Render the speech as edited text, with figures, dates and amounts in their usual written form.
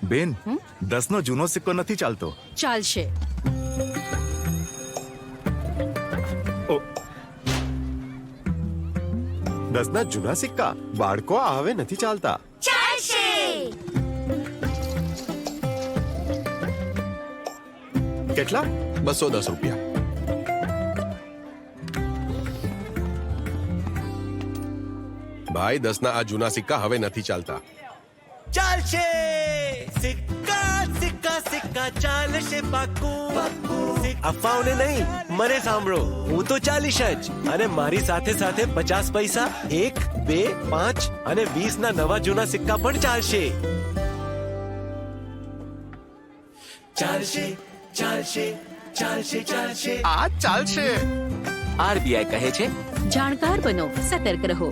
બેન, 10નો જૂનો સિક્કો નથી ચાલતો. ચાલશે. ઓ, 10ના જૂના સિક્કા બાળકો આ હવે નથી ચાલતા. કેટલા? 210 રૂપિયા. ભાઈ 10ના આ જૂના સિક્કા હવે નથી ચાલતા. ચાલશે સિક્કા સિક્કા સિક્કા ચાલશે પાક્કું. અફવાઓને નહીં, મને સાંભળો. હું તો 40 જ અને મારી સાથે સાથે 50 પૈસા, 1, 2, 5 અને 20 ના નવા જૂના સિક્કા પણ ચાલશે. ચાલશે ચાલશે ચાલશે ચાલશે. આ ચાલશે. આરબીઆઈ કહે છે, જાણકાર બનો, સતર્ક રહો.